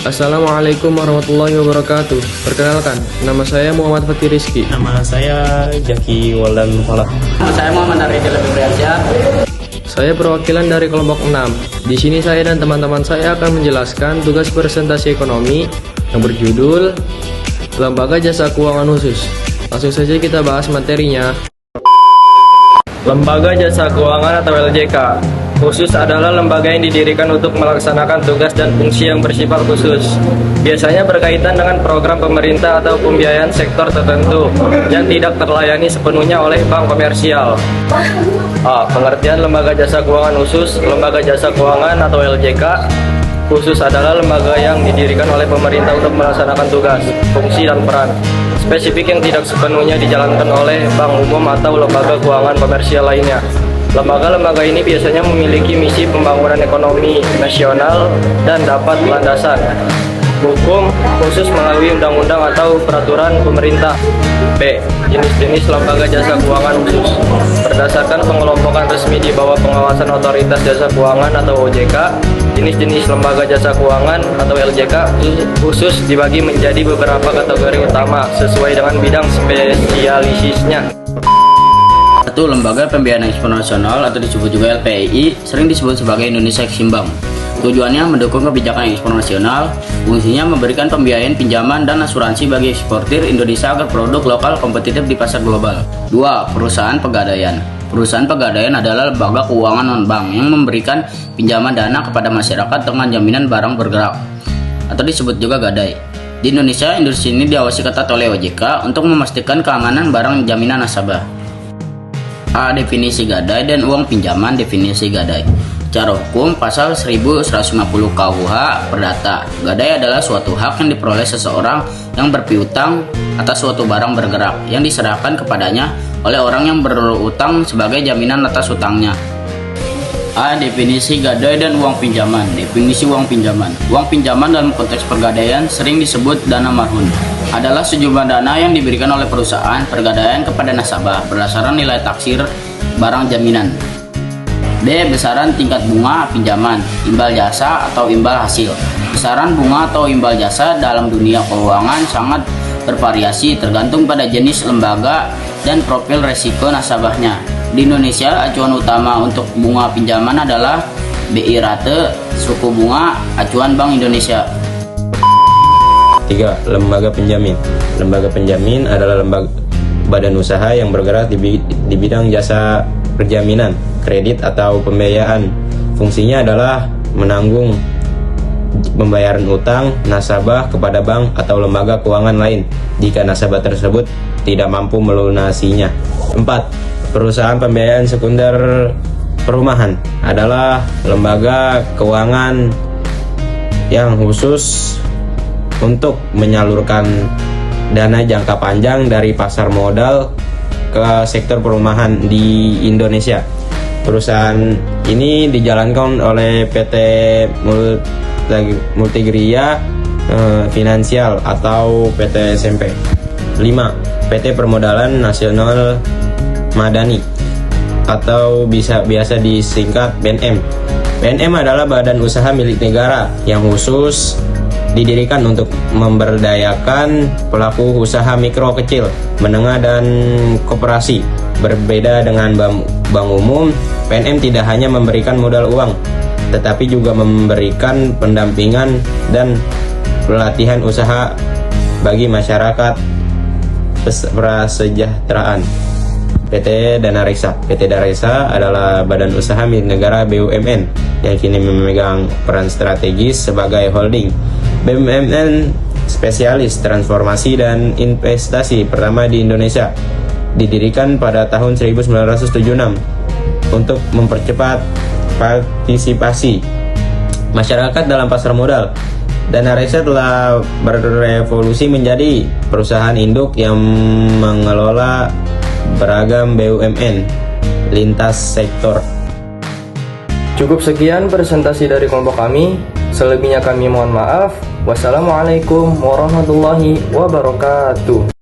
Assalamualaikum warahmatullahi wabarakatuh. Perkenalkan, nama saya Muhammad Fatih Rizky. Nama saya Jaki Waldan Falah. Nama saya Muhammad Arifin Febriansyah. Saya perwakilan dari kelompok 6. Di sini saya dan teman-teman saya akan menjelaskan tugas presentasi ekonomi yang berjudul Lembaga Jasa Keuangan Khusus. Langsung saja kita bahas materinya. Lembaga Jasa Keuangan atau LJK khusus adalah lembaga yang didirikan untuk melaksanakan tugas dan fungsi yang bersifat khusus. Biasanya berkaitan dengan program pemerintah atau pembiayaan sektor tertentu yang tidak terlayani sepenuhnya oleh bank komersial. Pengertian Lembaga Jasa Keuangan Khusus. Lembaga Jasa Keuangan atau LJK khusus adalah lembaga yang didirikan oleh pemerintah untuk melaksanakan tugas, fungsi, dan peran spesifik yang tidak sepenuhnya dijalankan oleh bank umum atau lembaga keuangan komersial lainnya. Lembaga-lembaga ini biasanya memiliki misi pembangunan ekonomi nasional dan dapat landasan hukum khusus melalui undang-undang atau peraturan pemerintah. B. Jenis-jenis lembaga jasa keuangan khusus. Berdasarkan pengelompokan resmi di bawah pengawasan Otoritas Jasa Keuangan atau OJK, jenis-jenis lembaga jasa keuangan atau LJK khusus dibagi menjadi beberapa kategori utama sesuai dengan bidang spesialisisnya. Satu, Lembaga Pembiayaan Ekspor Nasional atau disebut juga LPEI, sering disebut sebagai Indonesia Exim Bank. Tujuannya mendukung kebijakan ekspor nasional, fungsinya memberikan pembiayaan, pinjaman, dan asuransi bagi eksportir Indonesia agar produk lokal kompetitif di pasar global. 2. Perusahaan Pegadaian. Perusahaan pegadaian adalah lembaga keuangan non-bank yang memberikan pinjaman dana kepada masyarakat dengan jaminan barang bergerak, atau disebut juga gadai. Di Indonesia, industri ini diawasi ketat oleh OJK untuk memastikan keamanan barang jaminan nasabah. A. Definisi gadai dan uang pinjaman. Definisi gadai. Secara hukum, pasal 1150 KUH Perdata, gadai adalah suatu hak yang diperoleh seseorang yang berpiutang atas suatu barang bergerak yang diserahkan kepadanya oleh orang yang berutang sebagai jaminan atas utangnya. A. Definisi gadai dan uang pinjaman. Definisi uang pinjaman. Uang pinjaman dalam konteks pegadaian sering disebut dana marhun. Adalah sejumlah dana yang diberikan oleh perusahaan pegadaian kepada nasabah berdasarkan nilai taksir barang jaminan. B. Besaran tingkat bunga pinjaman, imbal jasa atau imbal hasil. Besaran bunga atau imbal jasa dalam dunia keuangan sangat bervariasi tergantung pada jenis lembaga dan profil resiko nasabahnya. Di Indonesia, acuan utama untuk bunga pinjaman adalah BI rate, suku bunga, acuan Bank Indonesia. 3. Lembaga penjamin. Lembaga penjamin adalah lembaga badan usaha yang bergerak di bidang jasa perjaminan, kredit atau pembiayaan. Fungsinya adalah menanggung pembayaran utang nasabah kepada bank atau lembaga keuangan lain jika nasabah tersebut tidak mampu melunasinya. 4. Perusahaan pembiayaan sekunder perumahan adalah lembaga keuangan yang khusus untuk menyalurkan dana jangka panjang dari pasar modal ke sektor perumahan di Indonesia. Perusahaan ini dijalankan oleh PT Multigria Finansial atau PT SMP. 5. PT Permodalan Nasional Madani atau biasa disingkat BNM. BNM adalah badan usaha milik negara yang khusus didirikan untuk memberdayakan pelaku usaha mikro, kecil, menengah, dan koperasi. Berbeda dengan bank umum, PNM tidak hanya memberikan modal uang, tetapi juga memberikan pendampingan dan pelatihan usaha bagi masyarakat prasejahtera. PT Dana Reksa. PT Dana Reksa adalah badan usaha milik negara BUMN yang kini memegang peran strategis sebagai holding. BUMN spesialis transformasi dan investasi pertama di Indonesia, didirikan pada tahun 1976 untuk mempercepat partisipasi masyarakat dalam pasar modal. Dana Reksa telah berevolusi menjadi perusahaan induk yang mengelola beragam BUMN lintas sektor. Cukup sekian presentasi dari kelompok kami. Selebihnya kami mohon maaf. Wassalamualaikum warahmatullahi wabarakatuh.